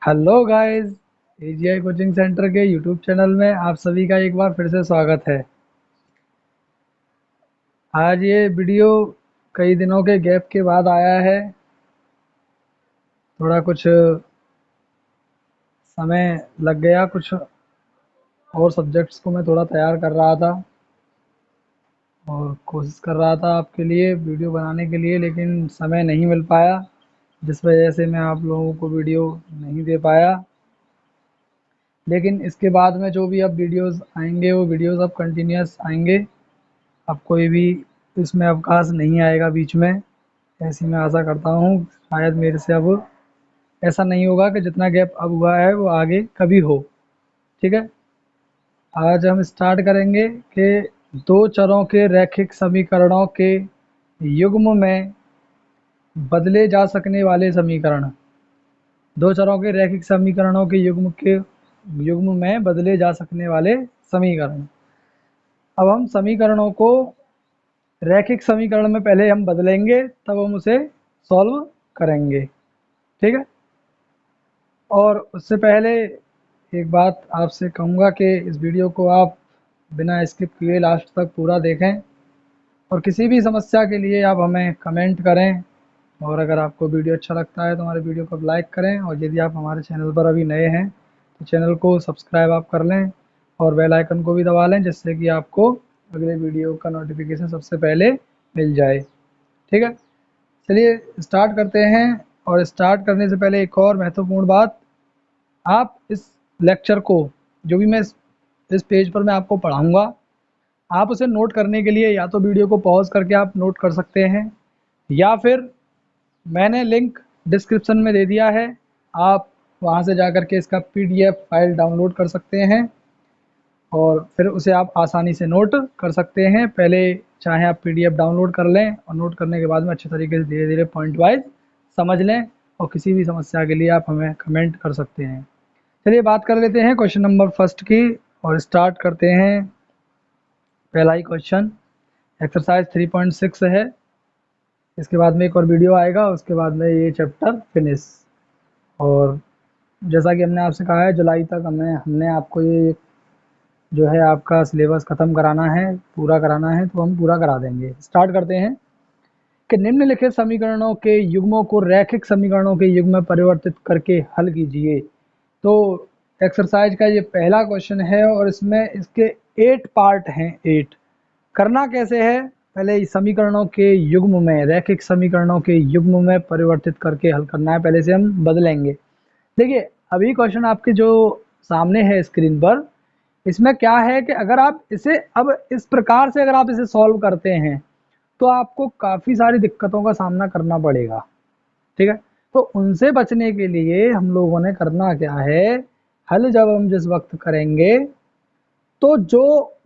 Hello guys. AGI coaching centre के YouTube channel में आप सभी का एक बार फिर से स्वागत है। आज ये वीडियो कई दिनों के गैप के बाद आया है। थोड़ा कुछ समय लग गया, कुछ और सब्जेक्ट्स को मैं थोड़ा तैयार कर रहा था और कोशिश कर रहा था आपके लिए वीडियो बनाने के लिए, लेकिन समय नहीं मिल पाया, जिस वजह से मैं आप लोगों को वीडियो नहीं दे पाया। लेकिन इसके बाद में जो भी अब वीडियोस आएंगे वो वीडियोस अब कंटिन्यूस आएंगे। अब कोई भी इसमें अवकाश नहीं आएगा बीच में, ऐसी मैं आशा करता हूँ। शायद मेरे से अब ऐसा नहीं होगा कि जितना गैप अब हुआ है वो आगे कभी हो। ठीक है, आज हम स्टार्ट करेंगे कि दो चरों के रैखिक समीकरणों के युग्म में बदले जा सकने वाले समीकरण। दो चरों के रैखिक समीकरणों के युग्म में बदले जा सकने वाले समीकरण। अब हम समीकरणों को रैखिक समीकरण में पहले हम बदलेंगे, तब हम उसे सॉल्व करेंगे। ठीक है, और उससे पहले एक बात आपसे कहूँगा कि इस वीडियो को आप बिना स्किप किए लास्ट तक पूरा देखें, और किसी भी समस्या के लिए आप हमें कमेंट करें। और अगर आपको वीडियो अच्छा लगता है तो हमारे वीडियो को लाइक करें, और यदि आप हमारे चैनल पर अभी नए हैं तो चैनल को सब्सक्राइब आप कर लें और बेल आइकन को भी दबा लें, जिससे कि आपको अगले वीडियो का नोटिफिकेशन सबसे पहले मिल जाए। ठीक है, चलिए स्टार्ट करते हैं। और स्टार्ट करने से पहले एक और महत्वपूर्ण बात, आप इस लेक्चर को, जो भी मैं इस पेज पर मैं आपको पढ़ाऊँगा, आप उसे नोट करने के लिए या तो वीडियो को पॉज़ करके आप नोट कर सकते हैं, या फिर मैंने लिंक डिस्क्रिप्शन में दे दिया है, आप वहाँ से जा कर के इसका पीडीएफ फाइल डाउनलोड कर सकते हैं और फिर उसे आप आसानी से नोट कर सकते हैं। पहले चाहे आप पीडीएफ डाउनलोड कर लें और नोट करने के बाद में अच्छे तरीके से धीरे-धीरे पॉइंट वाइज़ समझ लें, और किसी भी समस्या के लिए आप हमें कमेंट कर सकते हैं। चलिए बात कर लेते हैं क्वेश्चन नंबर फर्स्ट की और स्टार्ट करते हैं। पहला ही क्वेश्चन एक्सरसाइज 3.6 है। इसके बाद में एक और वीडियो आएगा, उसके बाद में ये चैप्टर फिनिश। और जैसा कि हमने आपसे कहा है, जुलाई तक हमने आपको ये जो है आपका सिलेबस ख़त्म कराना है, पूरा कराना है, तो हम पूरा करा देंगे। स्टार्ट करते हैं कि निम्नलिखित समीकरणों के युग्मों को रैखिक समीकरणों के युग्म में परिवर्तित करके हल कीजिए। तो एक्सरसाइज का ये पहला क्वेश्चन है और इसमें इसके 8 पार्ट हैं। 8 करना कैसे है, पहले समीकरणों के युग्म में, रैखिक समीकरणों के युग्म में परिवर्तित करके हल करना है। पहले से हम बदलेंगे। देखिए अभी क्वेश्चन आपके जो सामने है स्क्रीन पर, इसमें क्या है कि अगर आप इसे अब इस प्रकार से अगर आप इसे सॉल्व करते हैं तो आपको काफ़ी सारी दिक्कतों का सामना करना पड़ेगा। ठीक है, तो उनसे बचने के लिए हम लोगों ने करना क्या है, हल जब हम जिस वक्त करेंगे तो जो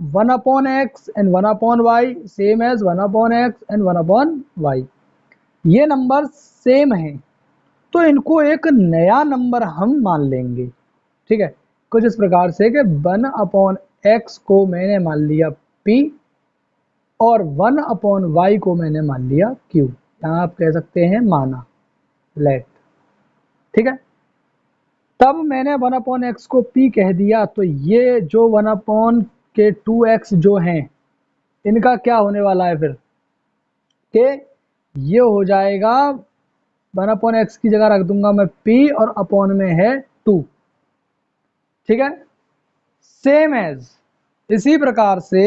1/x and 1/y same as 1/x and 1/y, ये नंबर सेम हैं, तो इनको एक नया नंबर हम मान लेंगे। ठीक है, कुछ इस प्रकार से कि 1/x को मैंने मान लिया p और 1/y को मैंने मान लिया q। यहाँ आप कह सकते हैं माना, लेट। ठीक है, तब मैंने 1/x को p कह दिया, तो ये जो 1 के 2x जो हैं, इनका क्या होने वाला है फिर कि ये हो जाएगा 1/x की जगह रख दूंगा मैं p और अपॉन में है 2। ठीक है, सेम एज इसी प्रकार से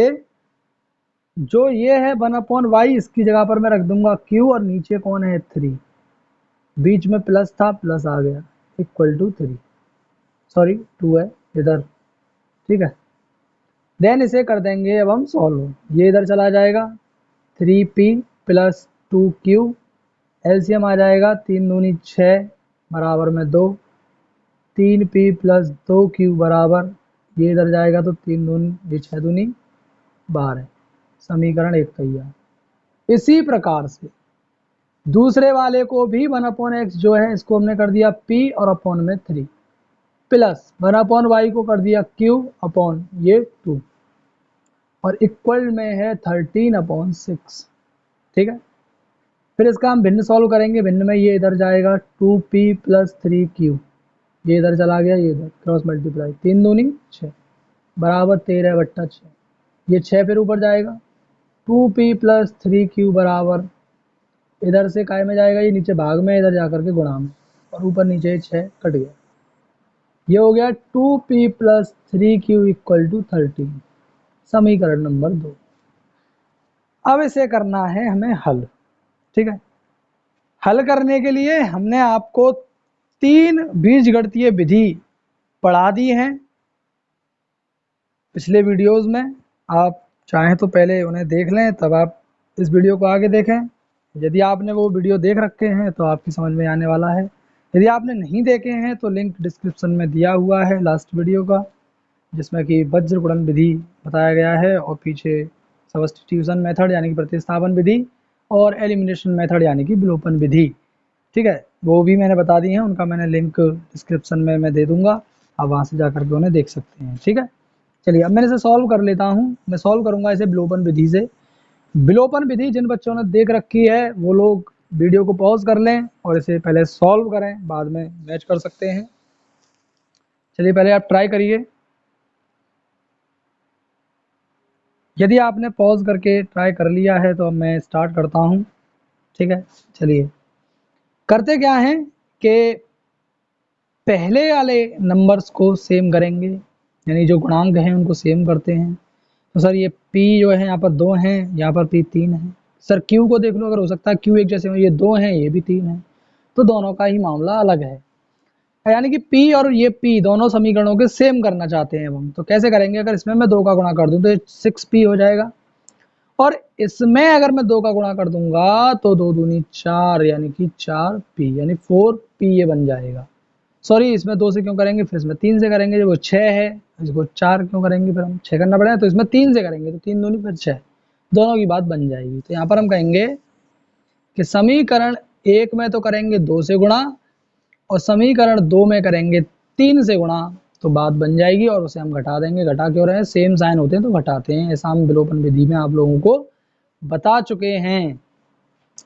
जो ये है 1/y, इसकी जगह पर मैं रख दूंगा q और नीचे कौन है 3, बीच में प्लस था, प्लस आ गया, इक्वल टू 3, सॉरी 2 है इधर। ठीक है, देन इसे कर देंगे अब हम सॉल्व। ये इधर चला जाएगा, 3p प्लस 2q, एलसीएम आ जाएगा 3 दूनी 6 बराबर में 2, 3p प्लस 2q बराबर, ये इधर जाएगा तो 3 दूनी, ये 6 दूनी 12, समीकरण 1 तैयार। इसी प्रकार से दूसरे वाले को भी 1/x जो है इसको हमने कर दिया p और अपॉन में 3, प्लस 1/y को कर दिया q अपॉन ये 2, और इक्वल में है 13/6। ठीक है, फिर इसका हम भिन्न सॉल्व करेंगे। भिन्न में ये इधर जाएगा 2p प्लस 3q, ये इधर चला गया, ये इधर क्रॉस मल्टीप्लाई, 3 दूनी 6 बराबर 13/6। ये 6 फिर ऊपर जाएगा, 2p + 3q बराबर, इधर से काय में जाएगा, ये नीचे भाग में, इधर जाकर के गुणा में, और ऊपर नीचे 6 कट गया। ये हो गया 2p + 3q = 13, समीकरण नंबर 2। अब इसे करना है हमें हल, ठीक है। हल करने के लिए हमने आपको 3 बीजगणितीय विधि पढ़ा दी हैं पिछले वीडियोस में। आप चाहें तो पहले उन्हें देख लें, तब आप इस वीडियो को आगे देखें। यदि आपने वो वीडियो देख रखे हैं तो आपकी समझ में आने वाला है। यदि आपने नहीं देखे हैं तो लिंक डिस्क्रिप्शन में दिया हुआ है लास्ट वीडियो का, जिसमें कि वज्र गुणन विधि बताया गया है, और पीछे सब्स्टिट्यूशन मेथड यानी कि प्रतिस्थापन विधि, और एलिमिनेशन मेथड यानी कि विलोपन विधि, ठीक है, वो भी मैंने बता दी हैं। उनका मैंने लिंक डिस्क्रिप्शन में मैं दे दूंगा, आप वहाँ से जा करके उन्हें देख सकते हैं, ठीक है। चलिए अब मैं इसे सॉल्व कर लेता हूँ। मैं सॉल्व करूँगा इसे विलोपन विधि से। विलोपन विधि जिन बच्चों ने देख रखी है वो लोग वीडियो को पॉज कर लें और इसे पहले सॉल्व करें, बाद में मैच कर सकते हैं। चलिए पहले आप ट्राई करिए। यदि आपने पॉज करके ट्राई कर लिया है तो अब मैं स्टार्ट करता हूँ, ठीक है। चलिए करते क्या हैं कि पहले वाले नंबर्स को सेम करेंगे, यानी जो गुणांक हैं उनको सेम करते हैं। तो सर ये p जो है यहाँ पर 2 हैं, यहाँ पर p 3 है। सर q को देख लो, अगर हो सकता है q एक जैसे हो, ये 2 हैं ये भी 3 है, तो दोनों का ही मामला अलग है। यानी कि p और ये p दोनों समीकरणों के सेम करना चाहते हैं हम। तो कैसे करेंगे, अगर इसमें मैं 2 का गुणा कर दूं तो 6p हो जाएगा, और इसमें अगर मैं 2 का गुणा कर दूंगा तो 2 दूनी 4 यानी कि 4p यानी 4p ये बन जाएगा। सॉरी, इसमें 2 से क्यों करेंगे, फिर इसमें 3 से करेंगे। जब वो 6 है इसको 4 क्यों करेंगे, फिर हम 6 करना पड़ेगा, तो इसमें 3 से करेंगे, तो 3 दूनी फिर 6, दोनों की बात बन जाएगी। तो यहाँ पर हम कहेंगे कि समीकरण 1 में तो करेंगे 2 से गुणा, और समीकरण 2 में करेंगे 3 से गुणा, तो बात बन जाएगी, और उसे हम घटा देंगे। घटा क्यों रहे हैं, सेम साइन होते हैं तो घटाते हैं, ऐसा हम विलोपन विधि में आप लोगों को बता चुके हैं,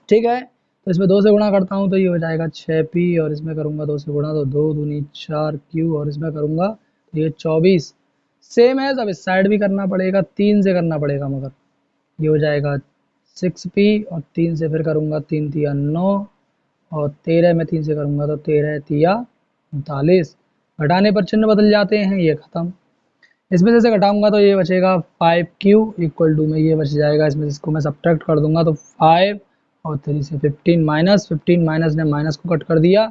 ठीक है। तो इसमें 2 से गुणा करता हूँ तो ये हो जाएगा 6p, और इसमें करूँगा 2 से गुणा तो 2 दूनी 4q, और इसमें करूँगा तो ये 24। सेम है, अब इस साइड भी करना पड़ेगा, 3 से करना पड़ेगा, मगर ये हो जाएगा 6p, और 3 से फिर करूँगा 3 तिया 9, और 13 में 3 से करूँगा तो 13 तिया 39। घटाने पर चिन्ह बदल जाते हैं, ये खत्म। इसमें से घटाऊंगा तो ये बचेगा 5q = में ये बच जाएगा, इसमें इसको मैं सब्ट्रैक्ट कर दूंगा तो 5 और 3 से 15 माइनस ने माइनस को कट कर दिया।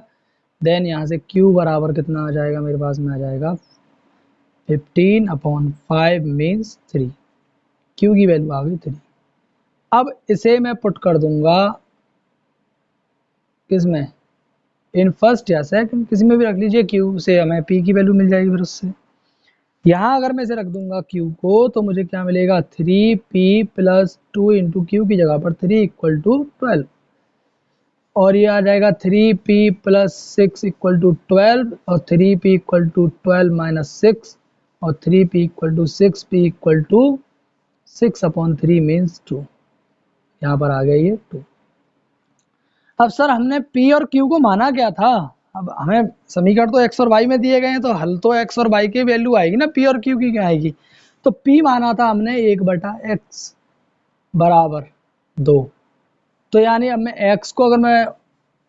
देन यहाँ से q बराबर कितना आ जाएगा, मेरे पास में आ जाएगा 15/5 मीन्स 3, q की वैल्यू आ गई 3। अब इसे मैं पुट कर दूंगा किसमें, इन फर्स्ट या सेकंड, किसी में भी रख लीजिए, q से हमें p की वैल्यू मिल जाएगी। फिर उससे यहाँ अगर मैं इसे रख दूंगा q को, तो मुझे क्या मिलेगा, 3p + 2 × q की जगह पर 3 = 12, और ये आ जाएगा 3p + 6 = 12, और 3p = 12 - 6, और 3p = 6p = 6/3 मीन्स 2। यहाँ पर आ गया ये 2। अब सर हमने p और q को माना क्या था, अब हमें समीकरण तो x और y में दिए गए हैं, तो हल तो x और y की वैल्यू आएगी ना, p और q की क्या आएगी। तो p माना था हमने 1/x बराबर 2, तो यानी अब मैं x को अगर मैं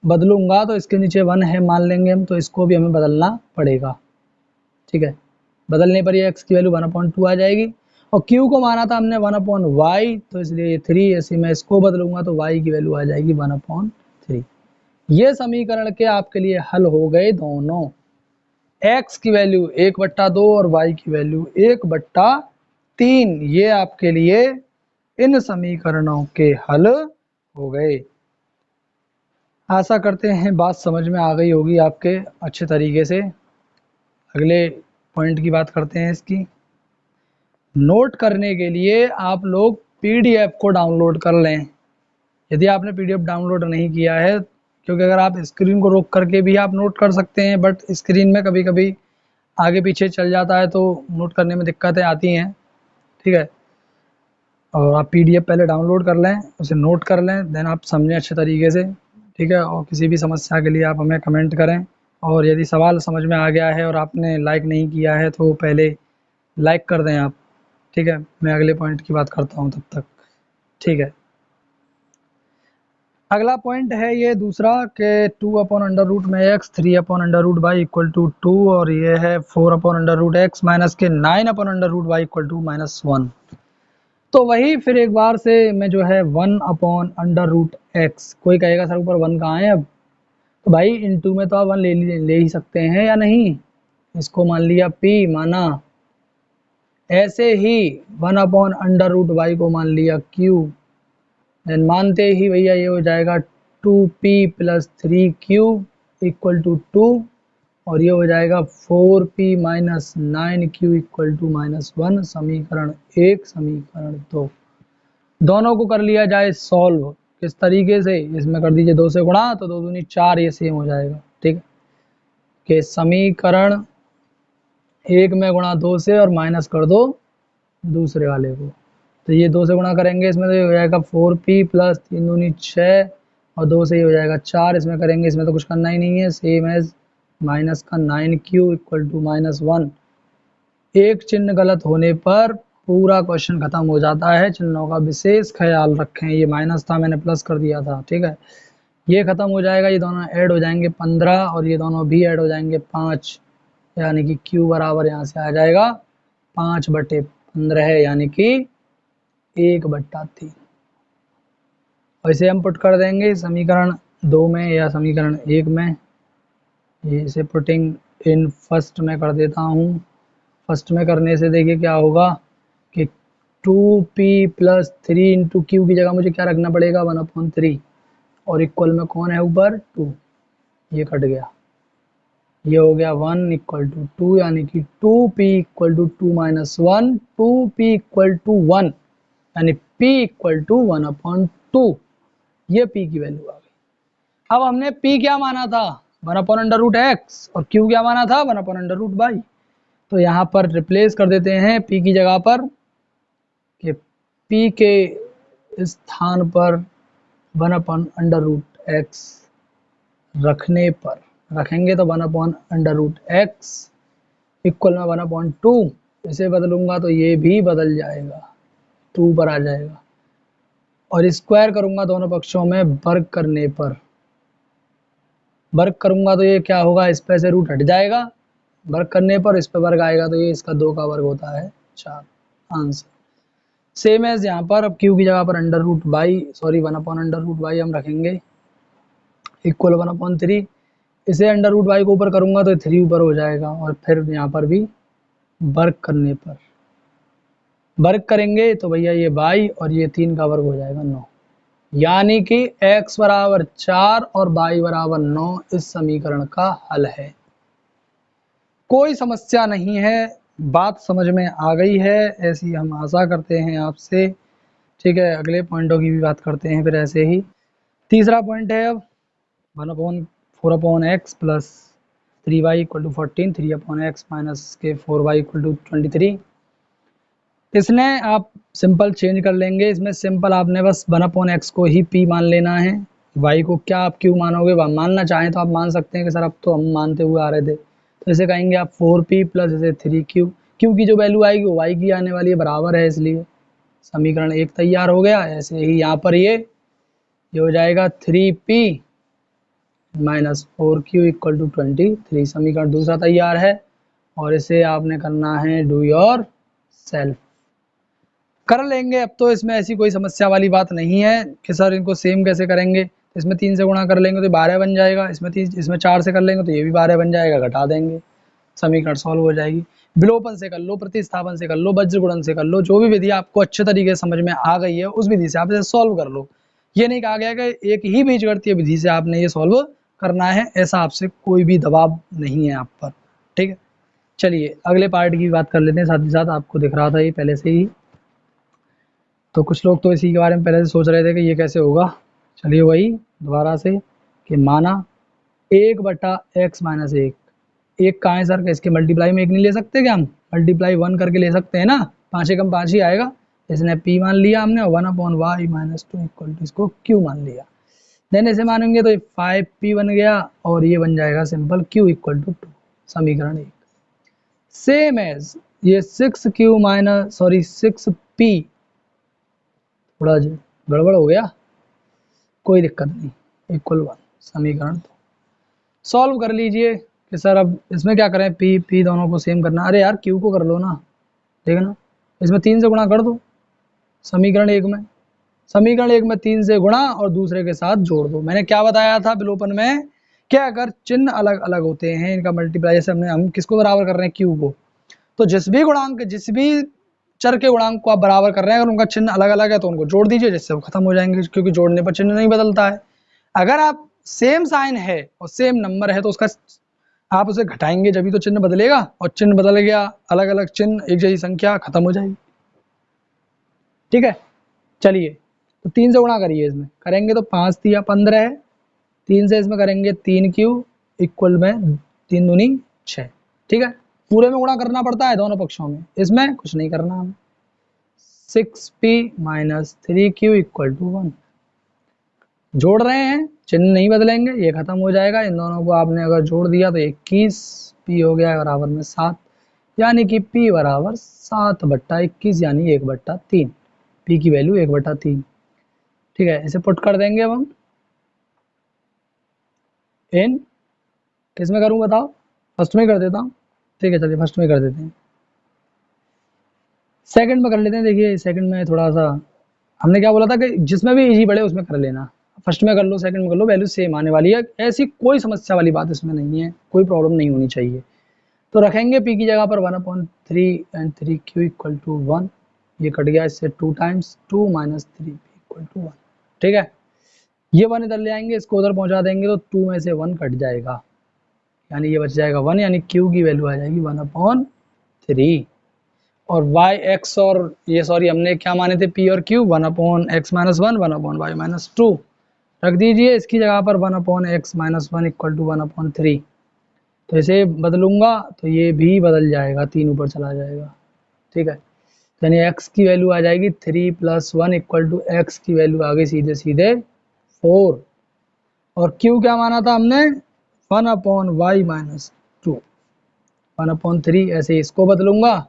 बदलूंगा तो इसके नीचे 1 है मान लेंगे हम, तो इसको भी हमें बदलना पड़ेगा, ठीक है। बदलने पर ये x की वैल्यू 1/2 आ जाएगी, और q को माना था हमने 1/y, तो इसलिए ये 3, ऐसे मैं इसको बदलूंगा तो y की वैल्यू आ जाएगी 1/3। ये समीकरण के आपके लिए हल हो गए दोनों, x की वैल्यू 1/2 और y की वैल्यू 1/3। ये आपके लिए इन समीकरणों के हल हो गए। आशा करते हैं बात समझ में आ गई होगी आपके अच्छे तरीके से। अगले पॉइंट की बात करते हैं इसकी। नोट करने के लिए आप लोग पीडीएफ को डाउनलोड कर लें, यदि आपने पीडीएफ डाउनलोड नहीं किया है, क्योंकि अगर आप स्क्रीन को रोक करके भी आप नोट कर सकते हैं, बट स्क्रीन में कभी कभी आगे पीछे चल जाता है तो नोट करने में दिक्कतें आती हैं, ठीक है। और आप पीडीएफ पहले डाउनलोड कर लें, उसे नोट कर लें, देन आप समझें अच्छे तरीके से, ठीक है। और किसी भी समस्या के लिए आप हमें कमेंट करें, और यदि सवाल समझ में आ गया है और आपने लाइक नहीं किया है तो पहले लाइक कर दें आप, ठीक है। मैं अगले पॉइंट की बात करता हूँ तब तक, ठीक है। अगला पॉइंट है ये दूसरा कि 2/√में x 3/√y इक्वल टू 2 और ये है 4/√x माइनस के 9/√y इक्वल टू -1। तो वही फिर एक बार से मैं जो है 1/√x, कोई कहेगा सर ऊपर 1 कहाँ है अब, तो भाई इनटू में तो आप 1 ले ही सकते हैं या नहीं। इसको मान लिया p माना, ऐसे ही 1/√y को मान लिया q, देन मानते ही भैया ये हो जाएगा 2p + 3q इक्वल टू 2 और ये हो जाएगा 4p - 9q इक्वल टू -1। समीकरण 1, समीकरण 2, दोनों को कर लिया जाए सॉल्व। किस तरीके से, इसमें कर दीजिए 2 से गुणा तो 2 दूनी 4, ये सेम हो जाएगा, ठीक है। कि समीकरण 1 में गुणा 2 से और माइनस कर दो दूसरे वाले को, तो ये 2 से गुणा करेंगे इसमें तो ये हो जाएगा 4p + 3 दूनी 6 और 2 से ये हो जाएगा 4, इसमें करेंगे इसमें तो कुछ करना ही नहीं है, सेम एज माइनस का 9q इक्वल टू -1। एक चिन्ह गलत होने पर पूरा क्वेश्चन खत्म हो जाता है। चिन्हों का विशेष ख्याल रखें, ये माइनस था मैंने प्लस कर दिया था, ठीक है। ये खत्म हो जाएगा, ये दोनों ऐड हो जाएंगे 15 और ये दोनों भी ऐड हो जाएंगे 5, यानी कि q बराबर यहाँ से आ जाएगा 5/15 यानी कि 1/3। और इसे हम पुट कर देंगे समीकरण 2 में या समीकरण 1 में। ये इसे पुटिंग इन फर्स्ट में कर देता हूँ। फर्स्ट में करने से देखिए क्या होगा कि 2p + 3 × q की जगह मुझे क्या रखना पड़ेगा 1/3 और इक्वल में कौन है ऊपर 2, ये कट गया, ये हो गया 1 इक्वल टू 2 यानी कि 2p equal to 2 - 1, 2p equal to 1 यानी p इक्वल टू 1/2। ये p की वैल्यू आ गई। अब हमने p क्या माना था 1/√x और q क्या माना था 1/√y, तो यहाँ पर रिप्लेस कर देते हैं p की जगह पर, कि p के स्थान पर 1/√x रखेंगे तो 1/√x इक्वल में 1/2, इसे बदलूंगा तो ये भी बदल जाएगा, 2 पर आ जाएगा और स्क्वायर करूंगा दोनों पक्षों में वर्ग करने पर, वर्ग करूंगा तो ये क्या होगा, इस पे से रूट हट जाएगा, वर्ग करने पर इस पे वर्ग आएगा तो ये इसका 2 का वर्ग होता है 4। आंसर सेम एज यहाँ पर, अब q की जगह पर 1/√y हम रखेंगे इक्वल 1/3, इसे √y को ऊपर करूंगा तो 3 ऊपर हो जाएगा और फिर यहाँ पर भी वर्ग करने पर वर्ग करेंगे तो भैया ये y और ये 3 का वर्ग हो जाएगा 9, यानी कि x बराबर 4 और y बराबर 9 इस समीकरण का हल है। कोई समस्या नहीं है, बात समझ में आ गई है ऐसी हम आशा करते हैं आपसे, ठीक है। अगले पॉइंटों की भी बात करते हैं फिर ऐसे ही। तीसरा पॉइंट है अब 1/4x + 3y = 14, 3/x माइनस के 4y = 23। इसने आप सिंपल चेंज कर लेंगे, इसमें सिंपल आपने बस 1/x को ही p मान लेना है, y को क्या आप q मानोगे, मानना चाहें तो आप मान सकते हैं कि सर अब तो हम मानते हुए आ रहे थे, तो इसे कहेंगे आप 4p + इसे 3q, q की जो वैल्यू आएगी वो y की आने वाली है, बराबर है, इसलिए समीकरण 1 तैयार हो गया। ऐसे ही यहाँ पर ये हो जाएगा 3p - 4q = 23, समीकरण दूसरा तैयार है और इसे आपने करना है डू योर सेल्फ, कर लेंगे। अब तो इसमें ऐसी कोई समस्या वाली बात नहीं है कि सर इनको सेम कैसे करेंगे, इसमें 3 से गुणा कर लेंगे तो 12 बन जाएगा, इसमें 4 से कर लेंगे तो ये भी 12 बन जाएगा, घटा देंगे, समीकरण सॉल्व हो जाएगी। विलोपन से कर लो, प्रतिस्थापन से कर लो, वज्र गुणन से कर लो, जो भी विधि आपको अच्छे तरीके से समझ में आ गई है उस विधि से आप इसे सॉल्व कर लो। ये नहीं कहा गया कि एक ही बीजगणितीय विधि से आपने ये सॉल्व करना है, ऐसा आपसे कोई भी दबाव नहीं है आप पर, ठीक है। चलिए अगले पार्ट की बात कर लेते हैं, साथ ही साथ आपको दिख रहा था ये पहले से ही, तो कुछ लोग तो इसी के बारे में पहले से सोच रहे थे कि ये कैसे होगा। चलिए वही दोबारा से कि माना 1/x - 1, एक कहाँ है सर, कि इसके मल्टीप्लाई में 1 नहीं ले सकते क्या, हम मल्टीप्लाई 1 करके ले सकते हैं ना, 5 एकम 5 ही आएगा, इसने p मान लिया हमने और 1/y - 2 = इसको q मान लिया। देन ऐसे मानेंगे तो 5p बन गया और ये बन जाएगा सिंपल q इक्वल टू 2, समीकरण 1। सेम एज ये 6q माइनस 6p, थोड़ा गड़बड़ हो गया, कोई दिक्कत नहीं, इक्वल 1, समीकरण 2। सॉल्व कर लीजिए कि सर अब इसमें क्या करें, p दोनों को सेम करना। अरे यार q को कर लो ना, देखना इसमें 3 से गुणा कर दो समीकरण 1 में, समीकरण 1 में 3 से गुणा और दूसरे के साथ जोड़ दो। मैंने क्या बताया था विलोपन में, क्या अगर चिन्ह अलग अलग होते हैं इनका मल्टीप्लाई, जैसे हम किसको बराबर कर रहे हैं, q को, तो जिस भी गुणांक, जिस भी चर के गुणांक को आप बराबर कर रहे हैं, अगर उनका चिन्ह अलग अलग है तो उनको जोड़ दीजिए, जिससे वो खत्म हो जाएंगे, क्योंकि जोड़ने पर चिन्ह नहीं बदलता है। अगर आप सेम साइन है और सेम नंबर है तो उसका आप उसे घटाएंगे जब भी तो चिन्ह बदलेगा, और चिन्ह बदल गया, अलग अलग चिन्ह एक जैसी संख्या, खत्म हो जाएगी। ठीक है, चलिए तो 3 से गुणा करिए, इसमें करेंगे तो 5 दिया 15 है, 3 से इसमें करेंगे 3q इक्वल में 3 दूनी 6। ठीक है, पूरे में गुणा करना पड़ता है दोनों पक्षों में, इसमें कुछ नहीं करना हमें। 6p minus 3q equal to 1, जोड़ रहे हैं, चिन्ह नहीं बदलेंगे, ये खत्म हो जाएगा। इन दोनों को आपने अगर जोड़ दिया तो 21p हो गया बराबर में 7, यानी कि p बराबर 7/21 यानी 1/3, p की वैल्यू 1/3। ठीक है, इसे पुट कर देंगे अब हम इन, किस में करूं बताओ, फर्स्ट में कर देता हूं। ठीक है, चलिए फर्स्ट में कर देते हैं, सेकंड में कर लेते हैं। देखिए सेकंड में थोड़ा सा हमने क्या बोला था कि जिसमें भी इजी बढ़े उसमें कर लेना, फर्स्ट में कर लो सेकंड में कर लो, वैल्यू सेम आने वाली है, ऐसी कोई समस्या वाली बात इसमें नहीं है, कोई प्रॉब्लम नहीं होनी चाहिए। तो रखेंगे p की जगह पर 1/3 एंड 3q इक्वल टू 1, ये कट गया इससे 2 times 2 minus 3p equal to 1। ठीक है, ये 1 इधर ले आएंगे, इसको उधर पहुंचा देंगे तो 2 में से 1 कट जाएगा, यानी ये बच जाएगा 1, यानी q की वैल्यू आ जाएगी 1/3। और y x और ये सॉरी हमने क्या माने थे, p और q, 1/x minus 1 1/y minus 2 रख दीजिए, इसकी जगह पर 1/x माइनस 1 इक्वल टू 1/3। तो इसे बदलूंगा तो ये भी बदल जाएगा, 3 ऊपर चला जाएगा। ठीक है, यानी x की वैल्यू आ जाएगी 3 + 1 इक्वल टू x की वैल्यू आ गई सीधे सीधे 4, और q क्या माना था हमने, 1/y माइनस 2 1/3। ऐसे इसको बदलूंगा,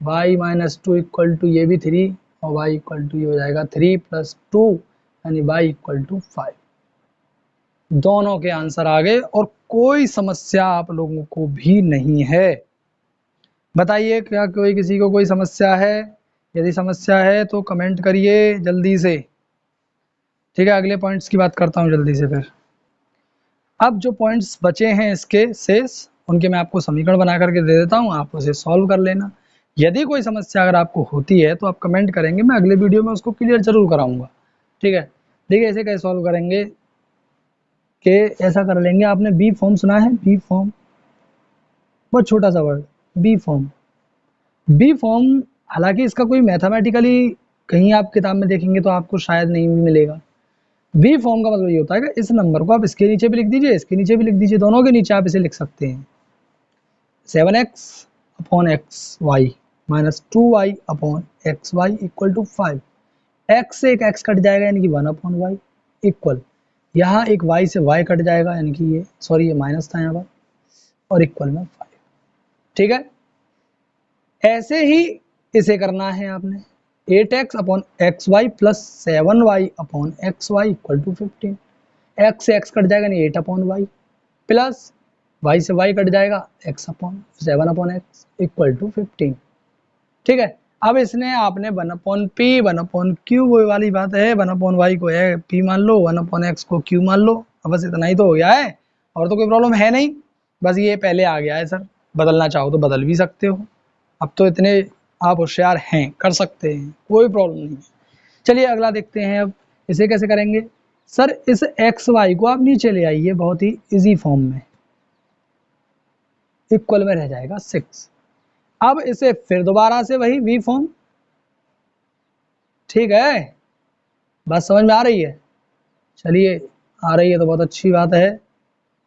y माइनस 2 इक्वल टू ये भी 3 और y इक्वल टू ये हो जाएगा 3 + 2 यानी y इक्वल टू 5। दोनों के आंसर आ गए और कोई समस्या आप लोगों को भी नहीं है। बताइए क्या कोई किसी को कोई समस्या है, यदि समस्या है तो कमेंट करिए जल्दी से। ठीक है, अगले पॉइंट्स की बात करता हूँ जल्दी से। फिर अब जो पॉइंट्स बचे हैं इसके शेष, उनके मैं आपको समीकरण बना करके दे देता हूँ, आप उसे सॉल्व कर लेना। यदि कोई समस्या अगर आपको होती है तो आप कमेंट करेंगे, मैं अगले वीडियो में उसको क्लियर जरूर कराऊंगा। ठीक है, देखिए ऐसे कैसे सॉल्व करेंगे कि ऐसा कर लेंगे, आपने बी फॉर्म सुना है, बी फॉर्म, बहुत छोटा सा word, B form. B form हालांकि इसका कोई मैथमेटिकली कहीं आप किताब में देखेंगे तो आपको शायद नहीं भी मिलेगा। बी फॉर्म का मतलब ये होता है कि इस नंबर को आप इसके नीचे भी लिख दीजिए, इसके नीचे भी लिख दीजिए, दोनों के नीचे आप इसे लिख सकते हैं 7x/xy minus 2y/xy equal to 5। x से एक x कट जाएगा यानी कि 1/y इक्वल, यहाँ एक y से y कट जाएगा यानी कि ये सॉरी ये माइनस था यहाँ पर, और इक्वल में 5। ठीक है, ऐसे ही इसे करना है आपने 8x/xy plus 7y/xy equal to 15। x से x कट जाएगा नहीं 8/y प्लस y से y कट जाएगा x/7/x इक्वल टू 15। ठीक है, अब इसने आपने 1/p 1/q वो वाली बात है, 1/y को है p मान लो, 1/x को q मान लो, अब बस इतना ही तो हो गया है, और तो कोई प्रॉब्लम है नहीं, बस ये पहले आ गया है। सर बदलना चाहो तो बदल भी सकते हो, अब तो इतने आप होशियार हैं, कर सकते हैं, कोई प्रॉब्लम नहीं है। चलिए अगला देखते हैं, अब इसे कैसे करेंगे। सर इस एक्स वाई को आप नीचे ले आइए बहुत ही इजी फॉर्म में, इक्वल में रह जाएगा 6। अब इसे फिर दोबारा से वही वी फॉर्म। ठीक है, बात समझ में आ रही है, चलिए आ रही है तो बहुत अच्छी बात है,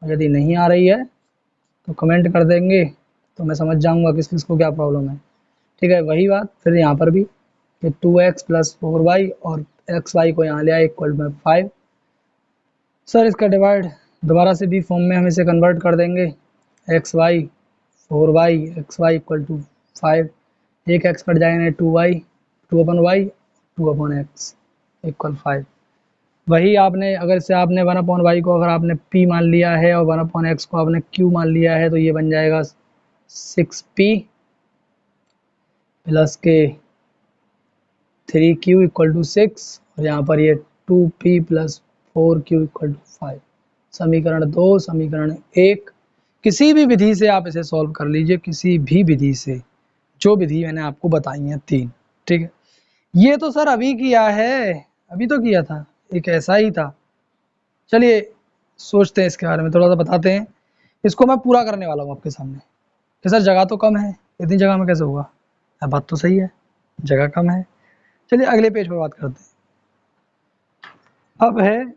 यदि नहीं आ रही है तो कमेंट कर देंगे तो मैं समझ जाऊंगा किस किस को क्या प्रॉब्लम है। ठीक है, वही बात फिर यहाँ पर भी कि 2x + 4y और xy को यहाँ ले आए इक्वल में 5, सर इसका डिवाइड दोबारा से बी फॉर्म में हम इसे कन्वर्ट कर देंगे। X y 4y x y equal to 5, एक एक्स कट जाएगा, 2y 2/y 2/x इक्वल 5। वही आपने अगर इसे आपने 1/y को अगर आपने p मान लिया है और 1/x को आपने q मान लिया है तो ये बन जाएगा 6p प्लस के 3q इक्वल टू 6 और यहाँ पर ये 2p plus 4q equal to 5। समीकरण 2 समीकरण 1 किसी भी विधि से आप इसे सॉल्व कर लीजिए, किसी भी विधि से, जो विधि मैंने आपको बताई है 3। ठीक है, ये तो सर अभी किया है, अभी तो किया था, एक ऐसा ही था। चलिए सोचते हैं इसके बारे में, थोड़ा सा बताते हैं। इसको मैं पूरा करने वाला हूँ आपके सामने कि सर जगह तो कम है, इतनी जगह में कैसे होगा। बात तो सही है, जगह कम है। चलिए अगले पेज पर बात करते हैं। अब है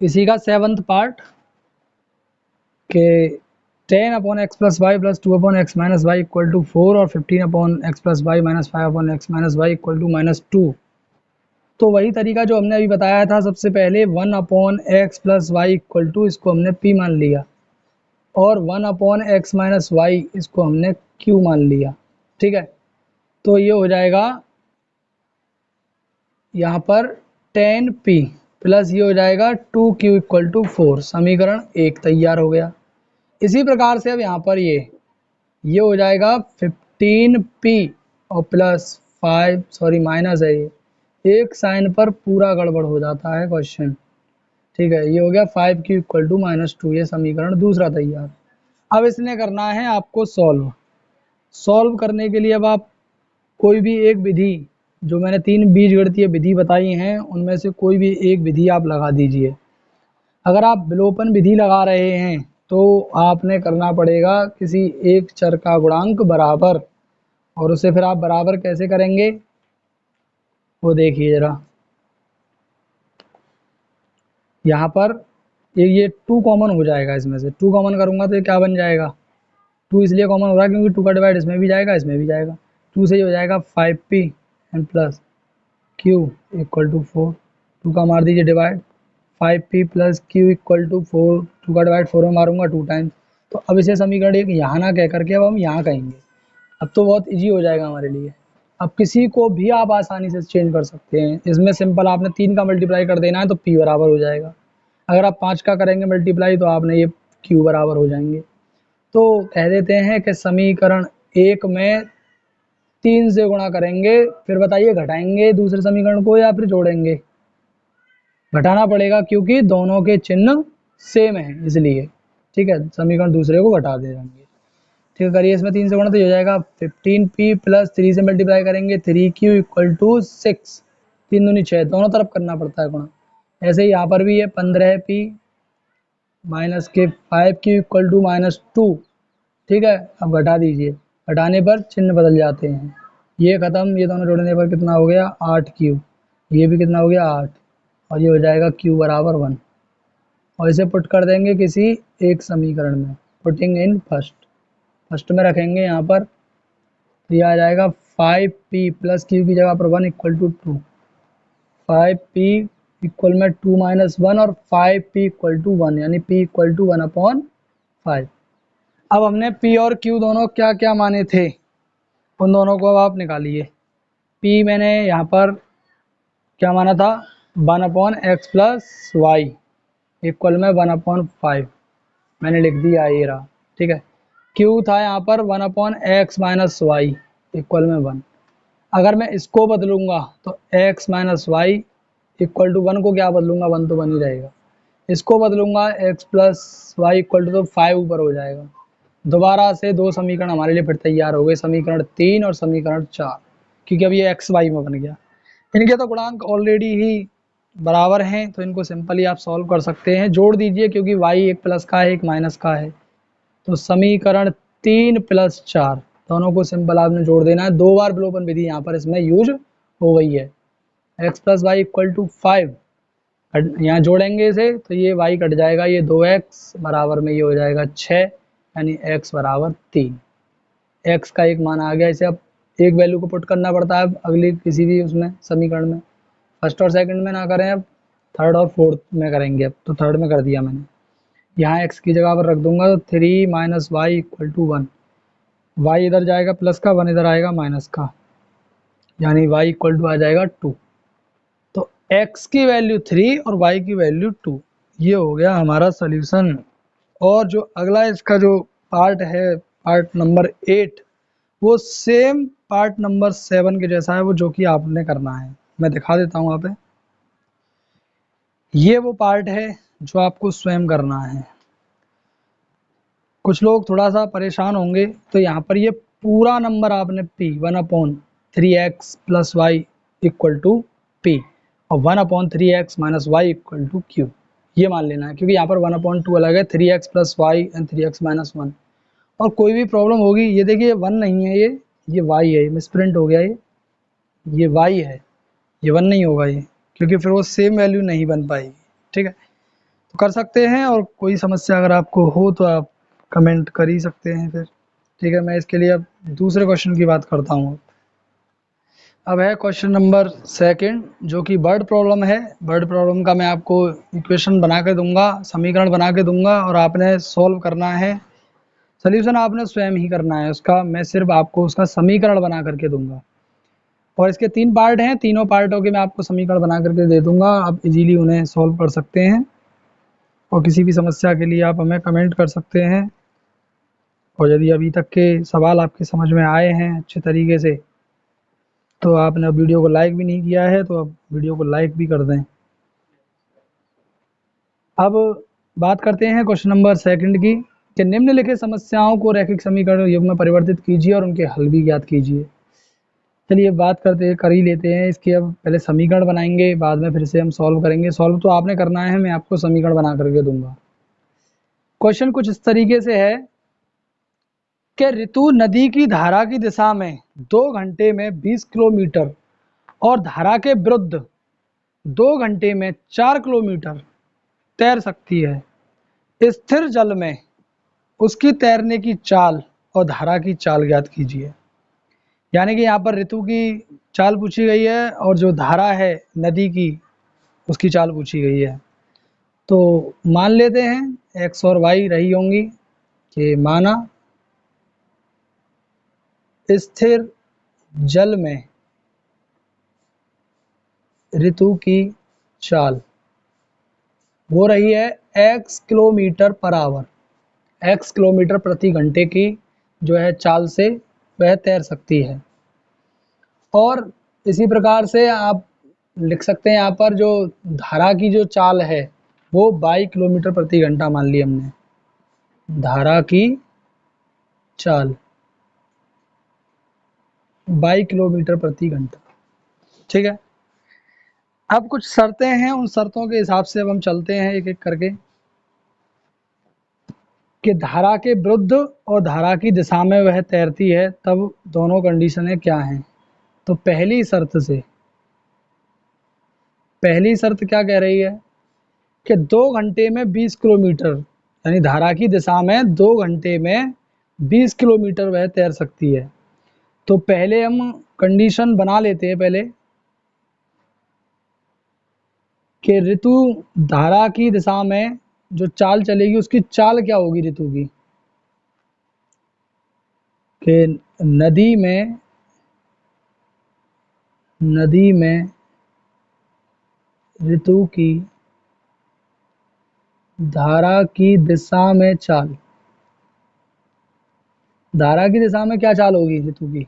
इसी का 7th पार्ट के 10/x plus y plus 2/x minus y equal to 4 और 15/x plus y minus 5/x minus y equal to -2। तो वही तरीका जो हमने अभी बताया था, सबसे पहले 1/x plus y equal to, इसको हमने p मान लिया, और 1/x माइनस वाई इसको हमने q मान लिया। ठीक है, तो ये हो जाएगा यहाँ पर 10p प्लस ये हो जाएगा 2q इक्वल टू 4। समीकरण 1 तैयार हो गया। इसी प्रकार से अब यहाँ पर ये हो जाएगा 15p और प्लस 5, सॉरी माइनस है, ये एक साइन पर पूरा गड़बड़ हो जाता है क्वेश्चन। ठीक है, ये हो गया 5q इक्वल टू -2। ये समीकरण दूसरा तैयार। अब इसने करना है आपको सॉल्व। सॉल्व करने के लिए अब आप कोई भी एक विधि, जो मैंने 3 बीजगणितीय विधि बताई हैं उनमें से कोई भी एक विधि आप लगा दीजिए। अगर आप विलोपन विधि लगा रहे हैं तो आपने करना पड़ेगा किसी एक चर का गुणांक बराबर, और उसे फिर आप बराबर कैसे करेंगे वो देखिए जरा। यहाँ पर ये 2 कॉमन हो जाएगा, इसमें से 2 कॉमन करूँगा तो ये क्या बन जाएगा, 2 इसलिए कॉमन हो रहा है क्योंकि 2 का डिवाइड इसमें भी जाएगा, इसमें भी जाएगा। 2 से ये हो जाएगा 5p and plus q equal to 4। 2 का मार दीजिए divide, 5p plus q equal to 4। 2 का डिवाइड 4 में मारूंगा 2 टाइम्स। तो अब इसे समीकरण एक यहाँ ना कह करके अब हम यहाँ कहेंगे। अब तो बहुत इजी हो जाएगा हमारे लिए। अब किसी को भी आप आसानी से चेंज कर सकते हैं। इसमें सिंपल आपने 3 का मल्टीप्लाई कर देना है तो p बराबर हो जाएगा। अगर आप 5 का करेंगे मल्टीप्लाई तो आपने ये q बराबर हो जाएंगे। तो कह देते हैं कि समीकरण 1 में 3 से गुणा करेंगे, फिर बताइए घटाएंगे दूसरे समीकरण को या फिर जोड़ेंगे। घटाना पड़ेगा क्योंकि दोनों के चिन्ह सेम है इसलिए। ठीक है, समीकरण दूसरे को घटा दे देंगे। ठीक है, करिए इसमें 3 से गुणा तो ये हो जाएगा 15p प्लस 3 से मल्टीप्लाई करेंगे 3q इक्वल टू 6। 3 दूनी 6, दोनों तरफ करना पड़ता है गुणा। ऐसे ही यहाँ पर भी है 15p माइनस के 5q इक्वल टू -2। ठीक है, अब घटा दीजिए, घटाने पर चिन्ह बदल जाते हैं। ये खत्म, ये दोनों जोड़ने पर कितना हो गया 8q, ये भी कितना हो गया 8, और ये हो जाएगा q बराबर 1। और इसे पुट कर देंगे किसी एक समीकरण में, पुटिंग इन फर्स्ट में रखेंगे यहाँ पर, तो ये आ जाएगा 5p प्लस q की जगह पर 1 इक्वल टू 2। 5p इक्वल में 2 माइनस 1 और 5p इक्वल टू 1, यानी p इक्वल टू 1/5। अब हमने p और q दोनों क्या क्या माने थे, उन दोनों को अब आप निकालिए। p मैंने यहाँ पर क्या माना था 1/x प्लस वाई इक्वल में 1/5, मैंने लिख दिया ये रहा। ठीक है, q था यहाँ पर 1/x माइनस वाई इक्वल में 1। अगर मैं इसको बदलूंगा तो x minus y equal to 1 को क्या बदलूंगा, 1 तो 1 ही रहेगा। इसको बदलूंगा x plus y equal to, तो 5 ऊपर हो जाएगा। दोबारा से 2 समीकरण हमारे लिए फिर तैयार हो गए, समीकरण 3 और समीकरण 4, क्योंकि अब ये x y में बन गया। इनके तो गुणांक ऑलरेडी ही बराबर हैं, तो इनको सिंपली आप सॉल्व कर सकते हैं। जोड़ दीजिए क्योंकि y एक प्लस का है एक माइनस का है, तो समीकरण 3 प्लस 4 दोनों को सिंपल आपने जोड़ देना है। 2 बार विलोपन विधि यहाँ पर इसमें यूज हो गई है। x plus y equal to 5, यहाँ जोड़ेंगे इसे तो ये y कट जाएगा, ये 2x बराबर में ये हो जाएगा 6, यानी x बराबर 3। x का एक मान आ गया। इसे अब एक वैल्यू को पुट करना पड़ता है अगली किसी भी उसमें समीकरण में, फर्स्ट और सेकंड में ना करें। अब थर्ड और फोर्थ में करेंगे अब, तो थर्ड में कर दिया मैंने। यहाँ x की जगह पर रख दूंगा तो 3 minus y equal to 1, y इधर जाएगा प्लस का, 1 इधर आएगा माइनस का, यानी y इक्वल टू आ जाएगा 2। तो x की वैल्यू 3 और y की वैल्यू 2, ये हो गया हमारा सोल्यूशन। और जो अगला इसका जो पार्ट है, पार्ट नंबर 8, वो सेम पार्ट नंबर 7 के जैसा है, वो जो कि आपने करना है। मैं दिखा देता हूँ यहाँ पे। ये वो पार्ट है जो आपको स्वयं करना है। कुछ लोग थोड़ा सा परेशान होंगे, तो यहाँ पर ये पूरा नंबर आपने p 1/3x plus y equal to p और 1/3x minus y equal to q, ये मान लेना है, क्योंकि यहाँ पर 1/2 अलग है, 3x plus Y and 3x minus 1। और कोई भी प्रॉब्लम होगी, ये देखिए 1 नहीं है, ये y है, ये मिसप्रिंट हो गया, ये y है, ये 1 नहीं होगा ये, क्योंकि फिर वो सेम वैल्यू नहीं बन पाएगी। ठीक है, तो कर सकते हैं, और कोई समस्या अगर आपको हो तो आप कमेंट कर ही सकते हैं फिर। ठीक है, मैं इसके लिए अब दूसरे क्वेश्चन की बात करता हूँ। अब है क्वेश्चन नंबर 2, जो कि वर्ड प्रॉब्लम है। वर्ड प्रॉब्लम का मैं आपको इक्वेशन बना के दूंगा, समीकरण बना के दूंगा, और आपने सॉल्व करना है। सोल्यूशन आपने स्वयं ही करना है उसका, मैं सिर्फ आपको उसका समीकरण बना करके दूंगा। और इसके 3 पार्ट हैं, तीनों पार्टों के मैं आपको समीकरण बना करके दे दूंगा, आप इजीली उन्हें सॉल्व कर सकते हैं। और किसी भी समस्या के लिए आप हमें कमेंट कर सकते हैं। और यदि अभी तक के सवाल आपके समझ में आए हैं अच्छे तरीके से, तो आपने अब वीडियो को लाइक भी नहीं किया है, तो अब वीडियो को लाइक भी कर दें। अब बात करते हैं क्वेश्चन नंबर 2 की, कि निम्नलिखित समस्याओं को रैखिक समीकरण युग में परिवर्तित कीजिए और उनके हल भी ज्ञात कीजिए। चलिए बात कर ही लेते हैं इसकी। अब पहले समीकरण बनाएंगे, बाद में फिर से हम सॉल्व करेंगे। सॉल्व तो आपने करना है, मैं आपको समीकरण बना करके दूंगा। क्वेश्चन कुछ इस तरीके से है कि ऋतु नदी की धारा की दिशा में 2 घंटे में 20 किलोमीटर और धारा के विरुद्ध 2 घंटे में 4 किलोमीटर तैर सकती है। स्थिर जल में उसकी तैरने की चाल और धारा की चाल ज्ञात कीजिए। यानी कि यहाँ पर ऋतु की चाल पूछी गई है, और जो धारा है नदी की, उसकी चाल पूछी गई है। तो मान लेते हैं x और y रही होंगी, कि माना स्थिर जल में ऋतु की चाल वो रही है x kilometre per our, x kilometre प्रति घंटे की जो है चाल से वह तैर सकती है। और इसी प्रकार से आप लिख सकते हैं, यहाँ पर जो धारा की जो चाल है वो 22 किलोमीटर प्रति घंटा मान ली हमने, धारा की चाल 22 किलोमीटर प्रति घंटा। ठीक है, अब कुछ शर्तें हैं, उन शर्तों के हिसाब से अब हम चलते हैं एक एक करके, कि धारा के विरुद्ध और धारा की दिशा में वह तैरती है, तब दोनों कंडीशनें क्या हैं। तो पहली शर्त क्या कह रही है, कि 2 घंटे में 20 किलोमीटर, यानी धारा की दिशा में 2 घंटे में 20 किलोमीटर वह तैर सकती है। तो पहले हम कंडीशन बना लेते हैं पहले, कि ऋतु धारा की दिशा में जो चाल चलेगी उसकी चाल क्या होगी ऋतु की, कि नदी में ऋतु की धारा की दिशा में चाल, धारा की दिशा में क्या चाल होगी ऋतु की,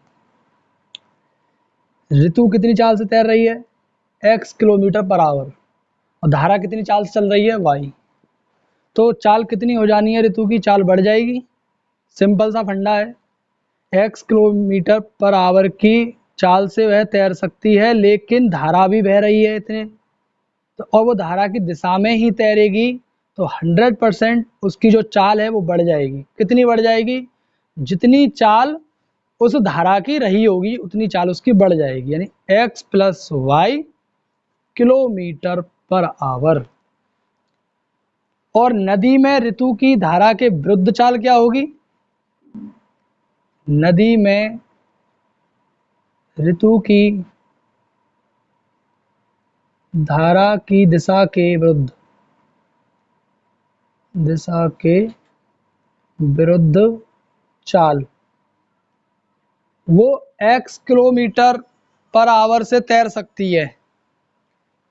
ऋतु कितनी चाल से तैर रही है x किलोमीटर पर आवर, और धारा कितनी चाल से चल रही है y। तो चाल कितनी हो जानी है ऋतु की, चाल बढ़ जाएगी। सिंपल सा फंडा है, x किलोमीटर पर आवर की चाल से वह तैर सकती है, लेकिन धारा भी बह रही है इतने, तो और वो धारा की दिशा में ही तैरेगी, तो 100% उसकी जो चाल है वो बढ़ जाएगी। कितनी बढ़ जाएगी, जितनी चाल उस धारा की रही होगी उतनी चाल उसकी बढ़ जाएगी, यानी x plus y kilometre per hour. और नदी में ऋतु की धारा के विरुद्ध चाल क्या होगी, नदी में ऋतु की धारा की दिशा के विरुद्ध चाल, वो x किलोमीटर पर आवर से तैर सकती है,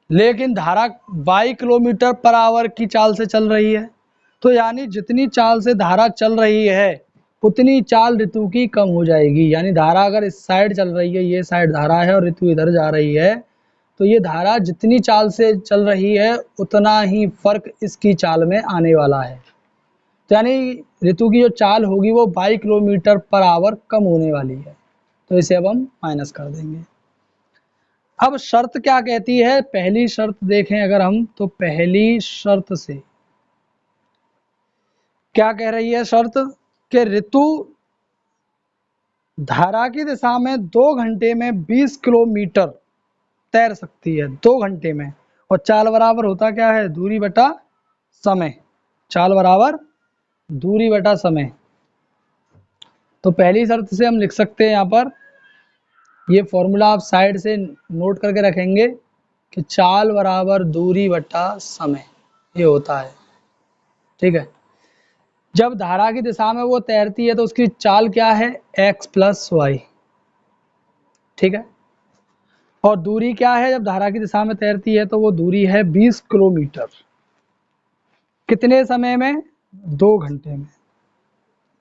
लेकिन धारा y किलोमीटर पर आवर की चाल से चल रही है। तो यानी जितनी चाल से धारा चल रही है उतनी चाल ऋतु की कम हो जाएगी। यानी धारा अगर इस साइड चल रही है, ये साइड धारा है और ऋतु इधर जा रही है, तो ये धारा जितनी चाल से चल रही है उतना ही फर्क इसकी चाल में आने वाला है। तो यानी ऋतु की जो चाल होगी वो 22 किलोमीटर पर आवर कम होने वाली है। तो इसे अब हम माइनस कर देंगे। अब शर्त क्या कहती है, पहली शर्त देखें अगर हम, तो पहली शर्त से क्या कह रही है शर्त, कि ऋतु धारा की दिशा में 2 घंटे में 20 किलोमीटर तैर सकती है, 2 घंटे में। और चाल बराबर होता क्या है, दूरी बटा समय। चाल बराबर दूरी बटा समय। तो पहली शर्त से हम लिख सकते हैं यहाँ पर, ये फॉर्मूला आप साइड से नोट करके रखेंगे कि चाल बराबर दूरी बटा समय, ये होता है। ठीक है, जब धारा की दिशा में वो तैरती है तो उसकी चाल क्या है, x प्लस वाई। ठीक है, और दूरी क्या है, जब धारा की दिशा में तैरती है तो वो दूरी है 20 किलोमीटर। कितने समय में, 2 घंटे में।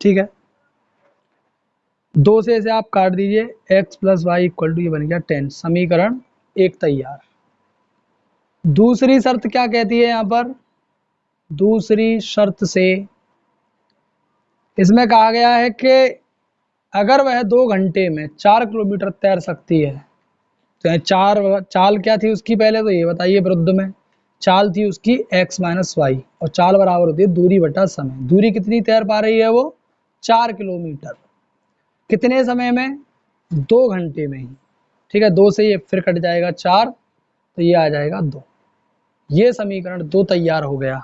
ठीक है, 2 से इसे आप काट दीजिए, x plus y equal to, ये बन गया 10। समीकरण 1 तैयार। दूसरी शर्त क्या कहती है यहाँ पर, दूसरी शर्त से इसमें कहा गया है कि अगर वह 2 घंटे में 4 किलोमीटर तैर सकती है, तो चाल क्या थी उसकी, पहले तो ये बताइए, विरुद्ध में चाल थी उसकी x माइनस वाई, और चाल बराबर होती है दूरी बटा समय। दूरी कितनी तैर पा रही है वो, 4 किलोमीटर। कितने समय में, 2 घंटे में ही। ठीक है, 2 से ये फिर कट जाएगा 4, तो ये आ जाएगा 2। ये समीकरण 2 तैयार हो गया।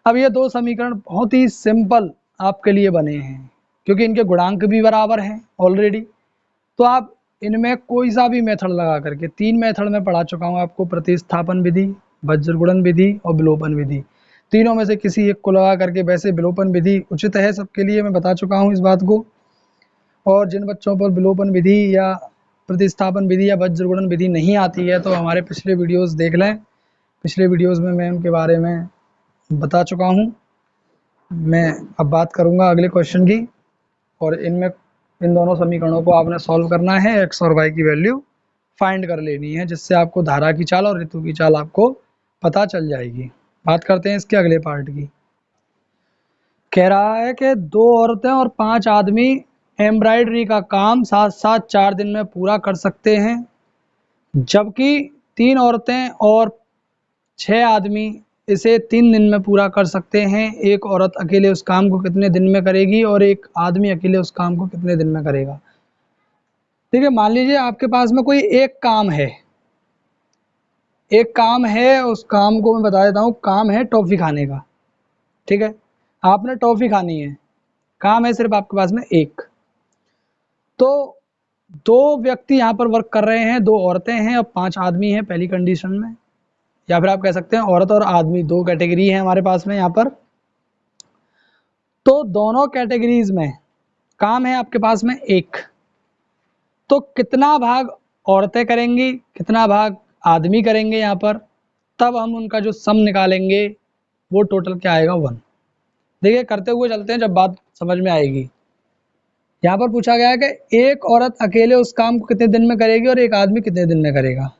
अब ये 2 समीकरण बहुत ही सिंपल आपके लिए बने हैं, क्योंकि इनके गुणांक भी बराबर हैं ऑलरेडी। तो आप इनमें कोई सा भी मेथड लगा करके, 3 मेथड में पढ़ा चुका हूँ आपको, प्रतिस्थापन विधि, वज्रगुणन विधि और विलोपन विधि। तीनों में से किसी एक को लगा करके, वैसे विलोपन विधि उचित है सबके लिए, मैं बता चुका हूँ इस बात को। और जिन बच्चों पर विलोपन विधि या प्रतिस्थापन विधि या वज्रगुणन विधि नहीं आती है, तो हमारे पिछले वीडियोस देख लें। पिछले वीडियोस में मैं उनके बारे में बता चुका हूँ। मैं अब बात करूँगा अगले क्वेश्चन की, और इनमें इन दोनों समीकरणों को आपने सॉल्व करना है, x और y की वैल्यू फाइंड कर लेनी है, जिससे आपको धारा की चाल और ऋतु की चाल आपको पता चल जाएगी। बात करते हैं इसके अगले पार्ट की। कह रहा है कि 2 औरतें और 5 आदमी एम्ब्रॉयडरी का काम साथ साथ 4 दिन में पूरा कर सकते हैं, जबकि 3 औरतें और 6 आदमी इसे 3 दिन में पूरा कर सकते हैं। एक औरत अकेले उस काम को कितने दिन में करेगी और एक आदमी अकेले उस काम को कितने दिन में करेगा। ठीक है, मान लीजिए आपके पास में कोई एक काम है, उस काम को मैं बता देता हूँ, काम है टॉफ़ी खाने का। ठीक है, आपने टॉफ़ी खानी है, काम है सिर्फ आपके पास में एक। तो 2 व्यक्ति यहाँ पर वर्क कर रहे हैं, 2 औरतें हैं और 5 आदमी हैं पहली कंडीशन में, या फिर आप कह सकते हैं औरत और आदमी, 2 कैटेगरी है हमारे पास में यहाँ पर। तो दोनों कैटेगरीज में काम है आपके पास में एक, तो कितना भाग औरतें करेंगी, कितना भाग आदमी करेंगे यहाँ पर, तब हम उनका जो सम निकालेंगे वो टोटल क्या आएगा, 1। देखिए करते हुए चलते हैं, जब बात समझ में आएगी। यहाँ पर पूछा गया है कि एक औरत अकेले उस काम को कितने दिन में करेगी और एक आदमी कितने दिन में करेगा।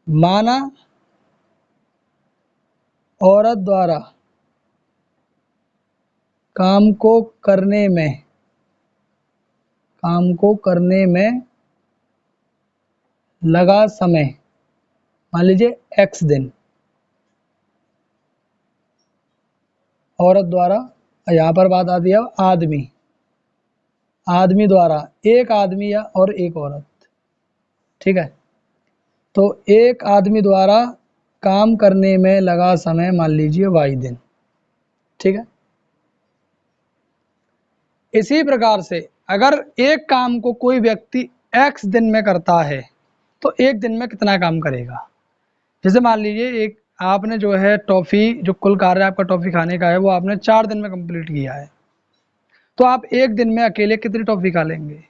माना औरत द्वारा काम को करने में लगा समय, मान लीजिए x दिन। औरत द्वारा, यहाँ पर बात आती है आदमी द्वारा, एक आदमी या और एक औरत। ठीक है, तो एक आदमी द्वारा काम करने में लगा समय मान लीजिए y दिन। ठीक है, इसी प्रकार से अगर एक काम को कोई व्यक्ति x दिन में करता है, तो एक दिन में कितना काम करेगा। जैसे मान लीजिए एक आपने जो है टॉफ़ी, जो कुल कार्य आपका टॉफ़ी खाने का है वो आपने 4 दिन में कंप्लीट किया है, तो आप एक दिन में अकेले कितनी टॉफ़ी खा लेंगे,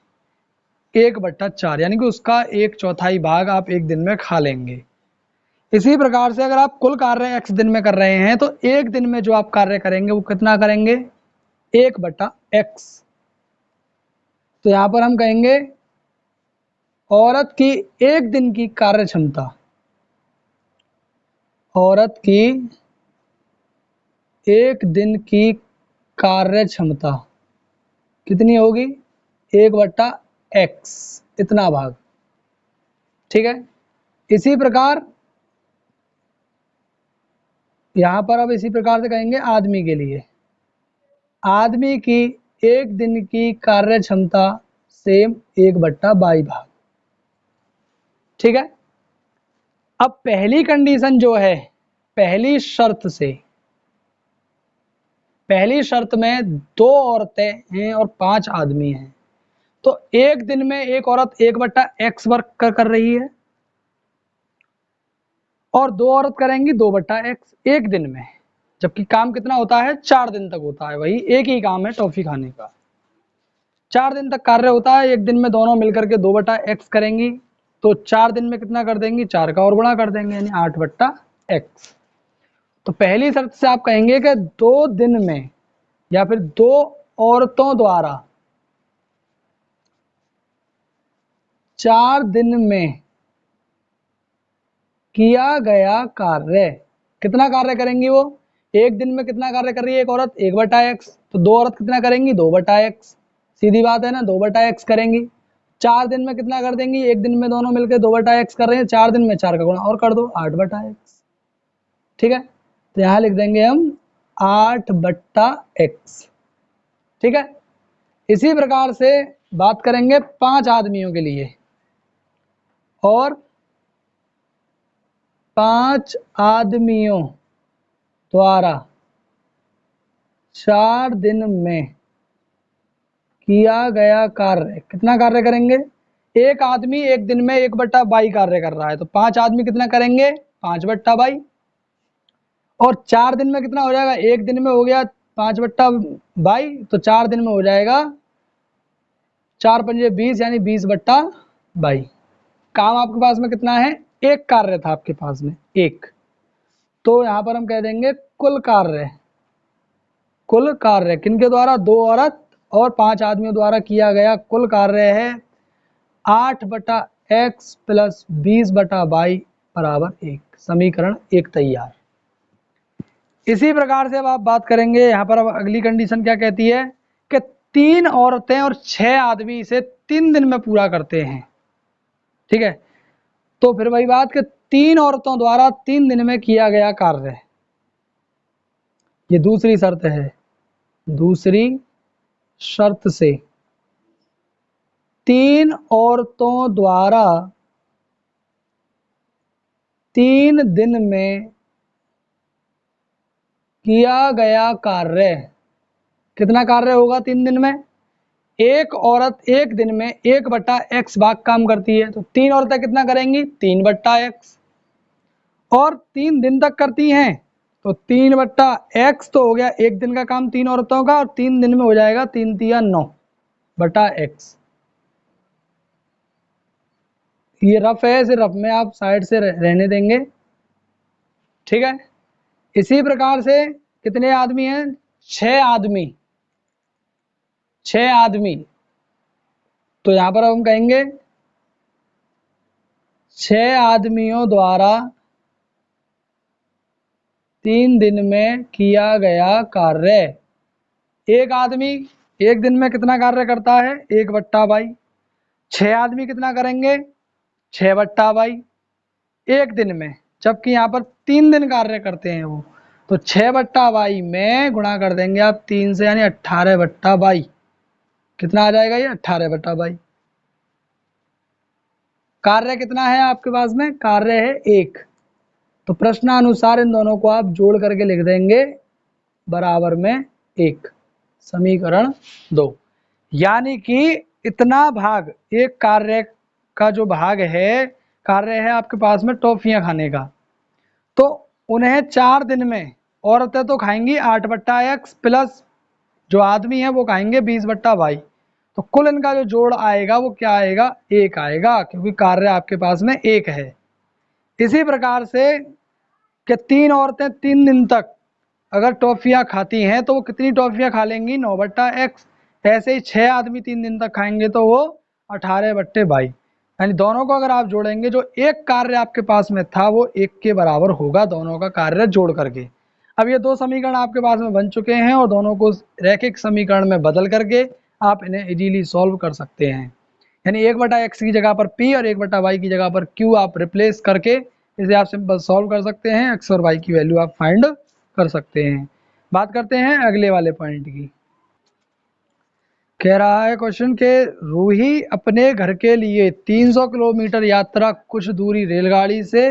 1/4, यानी कि उसका 1/4 भाग आप एक दिन में खा लेंगे। इसी प्रकार से अगर आप कुल कार्य x दिन में कर रहे हैं तो एक दिन में जो आप कार्य करेंगे वो कितना करेंगे, 1/x। तो यहां पर हम कहेंगे औरत की एक दिन की कार्य क्षमता, औरत की एक दिन की कार्य क्षमता कितनी होगी, 1/x, इतना भाग। ठीक है, इसी प्रकार यहां पर अब इसी प्रकार से कहेंगे आदमी के लिए, आदमी की एक दिन की कार्य क्षमता सेम 1/22 भाग। ठीक है, अब पहली कंडीशन जो है, पहली शर्त में 2 औरतें हैं और 5 आदमी हैं, तो एक दिन में एक औरत 1/x वर्क कर रही है और 2 औरत करेंगी 2/x एक दिन में, जबकि काम कितना होता है, 4 दिन तक होता है। वही एक ही काम है टॉफी खाने का, 4 दिन तक कार्य होता है। एक दिन में दोनों मिलकर के 2/x करेंगी, तो 4 दिन में कितना कर देंगी, 4 का और गुणा कर देंगे, यानी 8/x। तो पहली शर्त से आप कहेंगे कि 2 दिन में या फिर 2 औरतों द्वारा 4 दिन में किया गया कार्य, कितना कार्य करेंगी वो, एक दिन में कितना कार्य कर रही है एक औरत, 1/x, तो 2 औरत कितना करेंगी, 2/x, सीधी बात है ना, 2/x करेंगी। 4 दिन में कितना कर देंगी, एक दिन में दोनों मिलकर 2/x कर रहे हैं, 4 दिन में 4 का गुणा और कर दो, 8/x। ठीक है, तो यहां लिख देंगे हम 8/x। ठीक है, इसी प्रकार से बात करेंगे 5 आदमियों के लिए, और 5 आदमियों द्वारा 4 दिन में किया गया कार्य, कितना कार्य करेंगे, एक आदमी एक दिन में 1/22 कार्य कर रहा है, तो 5 आदमी कितना करेंगे, 5/22, और 4 दिन में कितना हो जाएगा, एक दिन में हो गया 5/22, तो 4 दिन में हो जाएगा 4 पंजे 20, यानी 20/22। काम आपके पास में कितना है, एक कार्य था आपके पास में, एक, तो यहां पर हम कह देंगे कुल कार्य किनके द्वारा, 2 औरत और 5 आदमियों द्वारा किया गया कुल कार्य है 8/x प्लस 20/22 बराबर 1। समीकरण 1 तैयार। इसी प्रकार से अब आप बात करेंगे, यहाँ पर अब अगली कंडीशन क्या कहती है कि 3 औरतें और 6 आदमी इसे 3 दिन में पूरा करते हैं। ठीक है, तो फिर वही बात कि 3 औरतों द्वारा 3 दिन में किया गया कार्य, ये दूसरी शर्त है, दूसरी शर्त से 3 औरतों द्वारा 3 दिन में किया गया कार्य, कितना कार्य होगा 3 दिन में, एक औरत एक दिन में 1/x भाग काम करती है, तो 3 औरतें कितना करेंगी, 3/x, और 3 दिन तक करती हैं, तो 3/x तो हो गया एक दिन का काम 3 औरतों का, और 3 दिन में हो जाएगा 3 तिया 9/x। ये रफ है, इसे रफ में आप साइड से रहने देंगे। ठीक है, इसी प्रकार से कितने आदमी हैं, 6 आदमी, 6 आदमी, तो यहां पर हम कहेंगे 6 आदमियों द्वारा 3 दिन में किया गया कार्य, एक आदमी एक दिन में कितना कार्य करता है, 1/22, 6 आदमी कितना करेंगे, 6/22 एक दिन में, जबकि यहाँ पर 3 दिन कार्य करते हैं वो, तो 6/22 में गुणा कर देंगे आप 3 से, यानी 18/22, कितना आ जाएगा ये, 18/22। कार्य कितना है आपके पास में, कार्य है 1, तो प्रश्नानुसार इन दोनों को आप जोड़ करके लिख देंगे बराबर में 1। समीकरण 2, यानी कि इतना भाग, एक कार्य का जो भाग है कार्य है आपके पास में टॉफियाँ खाने का, तो उन्हें 4 दिन में औरतें तो खाएंगी 8/x प्लस जो आदमी है वो खाएंगे 20/y। तो कुल इनका जो जोड़ आएगा वो क्या आएगा, 1 आएगा, क्योंकि कार्य आपके पास में 1 है। इसी प्रकार से कि 3 औरतें 3 दिन तक अगर टॉफियाँ खाती हैं तो वो कितनी टॉफियाँ खा लेंगी, 9/x। ऐसे ही 6 आदमी 3 दिन तक खाएंगे तो वो 18/22। यानी दोनों को अगर आप जोड़ेंगे, जो एक कार्य आपके पास में था वो 1 के बराबर होगा, दोनों का कार्य जोड़ करके। अब ये 2 समीकरण आपके पास में बन चुके हैं और दोनों को रैखिक समीकरण में बदल करके आप इन्हें इजीली सॉल्व कर सकते हैं। यानी 1/x की जगह पर p और 1/y की जगह पर q आप रिप्लेस करके इसे आप सिंपल सॉल्व कर सकते हैं। x और y की वैल्यू आप फाइंड कर सकते हैं। बात करते हैं अगले वाले पॉइंट की। कह रहा है क्वेश्चन के रूही अपने घर के लिए 300 किलोमीटर यात्रा कुछ दूरी रेलगाड़ी से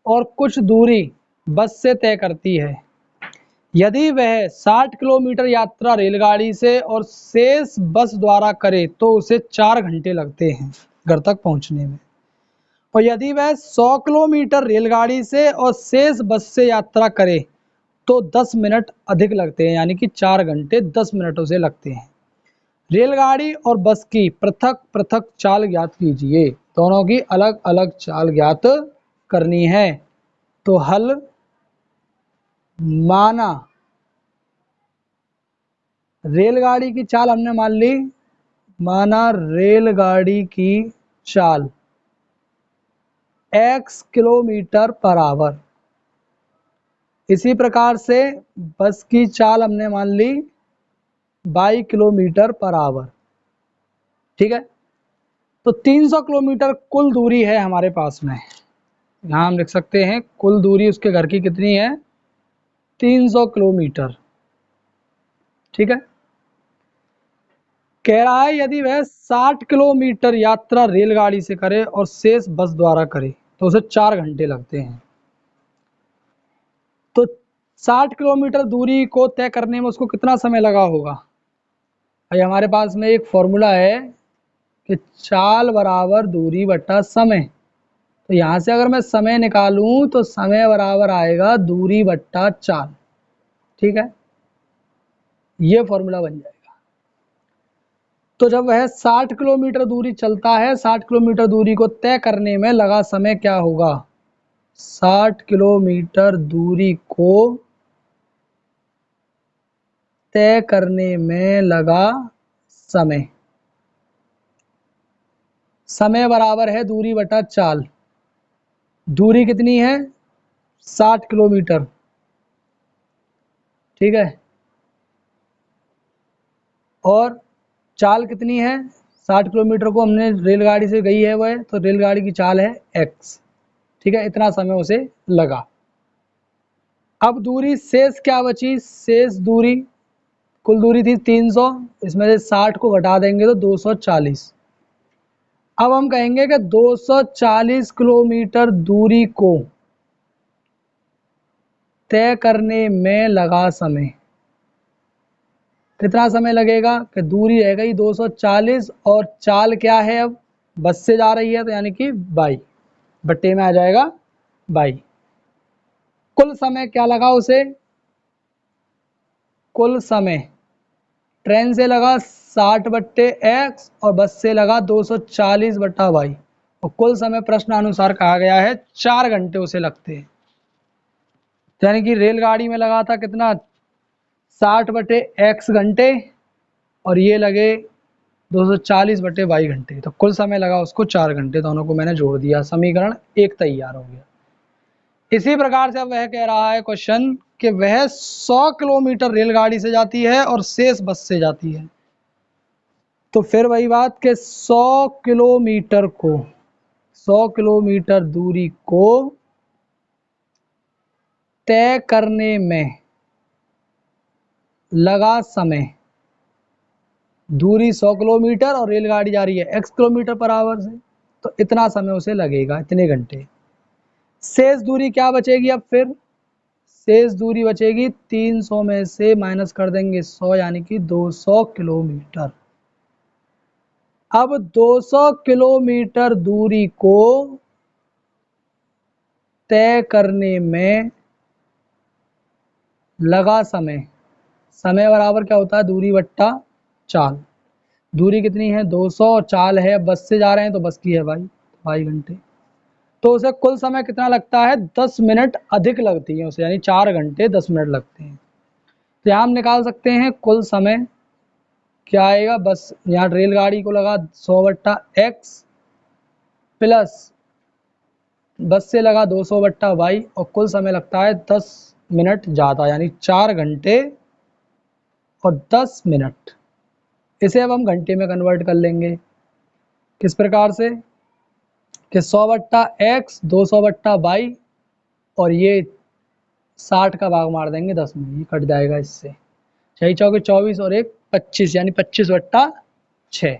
और कुछ दूरी बस से तय करती है। यदि वह 60 किलोमीटर यात्रा रेलगाड़ी से और शेष बस द्वारा करे तो उसे 4 घंटे लगते हैं घर तक पहुंचने में। और यदि वह 100 किलोमीटर रेलगाड़ी से और शेष बस से यात्रा करे तो 10 मिनट अधिक लगते हैं, यानी कि 4 घंटे 10 मिनट उसे लगते हैं। रेलगाड़ी और बस की पृथक पृथक चाल ज्ञात कीजिए। दोनों की अलग अलग चाल ज्ञात करनी है। तो हल माना रेलगाड़ी की चाल हमने मान ली, माना रेलगाड़ी की चाल x किलोमीटर पर आवर। इसी प्रकार से बस की चाल हमने मान ली y किलोमीटर पर आवर। ठीक है, तो 300 किलोमीटर कुल दूरी है हमारे पास में। यहाँ हम लिख सकते हैं कुल दूरी उसके घर की कितनी है, 300 किलोमीटर। ठीक है, कह रहा है यदि वह 60 किलोमीटर यात्रा रेलगाड़ी से करे और शेष बस द्वारा करे तो उसे 4 घंटे लगते हैं। तो 60 किलोमीटर दूरी को तय करने में उसको कितना समय लगा होगा। भाई हमारे पास में एक फॉर्मूला है कि चाल बराबर दूरी बटा समय। तो यहाँ से अगर मैं समय निकालूं तो समय बराबर आएगा दूरी बट्टा चाल। ठीक है, ये फॉर्मूला बन जाएगा। तो जब वह 60 किलोमीटर दूरी चलता है, 60 किलोमीटर दूरी को तय करने में लगा समय क्या होगा, 60 किलोमीटर दूरी को तय करने में लगा समय, समय बराबर है दूरी बटा चाल। दूरी कितनी है, 60 किलोमीटर। ठीक है, और चाल कितनी है, 60 किलोमीटर को हमने रेलगाड़ी से गई है वह, तो रेलगाड़ी की चाल है x। ठीक है, इतना समय उसे लगा। अब दूरी शेष क्या बची, शेष दूरी कुल दूरी थी 300, इसमें से 60 को घटा देंगे तो 240। अब हम कहेंगे कि 240 किलोमीटर दूरी को तय करने में लगा समय। कितना समय लगेगा कि दूरी रह गई 240 और चाल क्या है, अब बस से जा रही है तो यानी कि बाई, बट्टे में आ जाएगा बाई। कुल समय क्या लगा उसे, कुल समय ट्रेन से लगा 60/x और बस से लगा 240/y। और कुल समय प्रश्नानुसार कहा गया है 4 घंटे उसे लगते हैं। यानी कि रेलगाड़ी में लगा था कितना, 60/x घंटे और ये लगे 240/y घंटे। तो कुल समय लगा उसको 4 घंटे। दोनों को मैंने जोड़ दिया, समीकरण 1 तैयार हो गया। इसी प्रकार से अब वह कह रहा है क्वेश्चन कि वह 100 किलोमीटर रेलगाड़ी से जाती है और शेष बस से जाती है। तो फिर वही बात कि 100 किलोमीटर को, 100 किलोमीटर दूरी को तय करने में लगा समय, दूरी 100 किलोमीटर और रेलगाड़ी जा रही है x किलोमीटर पर आवर से, तो इतना समय उसे लगेगा, इतने घंटे। शेष दूरी क्या बचेगी, अब फिर शेष दूरी बचेगी 300 में से माइनस कर देंगे 100, यानी कि 200 किलोमीटर। अब 200 किलोमीटर दूरी को तय करने में लगा समय, समय बराबर क्या होता है, दूरी बट्टा चाल। दूरी कितनी है 200 और चाल है, बस से जा रहे हैं तो बस की है भाई घंटे। तो उसे कुल समय कितना लगता है, 10 मिनट अधिक लगती है उसे, यानी 4 घंटे 10 मिनट लगते हैं। तो यहाँ हम निकाल सकते हैं कुल समय क्या आएगा, बस यहाँ रेलगाड़ी को लगा 100/x प्लस बस से लगा 200/y और कुल समय लगता है 10 मिनट ज़्यादा, यानी 4 घंटे और 10 मिनट। इसे अब हम घंटे में कन्वर्ट कर लेंगे। किस प्रकार से कि 100/x 200/y और ये 60 का भाग मार देंगे 10 में, ये कट जाएगा इससे। 6 चौके 24 और 1 25, यानी 25/6।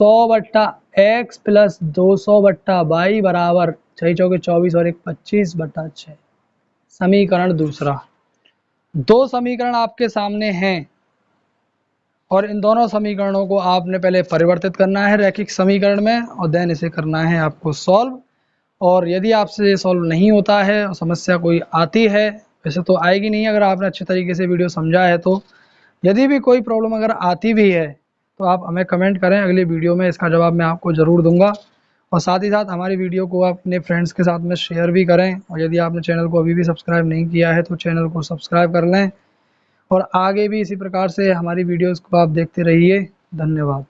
100/x प्लस 200/y बराबर 6 चौके 24 और 1 25/6। समीकरण दूसरा। दो समीकरण आपके सामने हैं और इन दोनों समीकरणों को आपने पहले परिवर्तित करना है रैखिक समीकरण में और देन इसे करना है आपको सॉल्व। और यदि आपसे ये सॉल्व नहीं होता है और समस्या कोई आती है, वैसे तो आएगी नहीं अगर आपने अच्छे तरीके से वीडियो समझा है तो, यदि भी कोई प्रॉब्लम अगर आती भी है तो आप हमें कमेंट करें, अगली वीडियो में इसका जवाब मैं आपको ज़रूर दूंगा। और साथ ही साथ हमारी वीडियो को आप अपने फ्रेंड्स के साथ में शेयर भी करें। और यदि आपने चैनल को अभी भी सब्सक्राइब नहीं किया है तो चैनल को सब्सक्राइब कर लें और आगे भी इसी प्रकार से हमारी वीडियोज़ को आप देखते रहिए। धन्यवाद।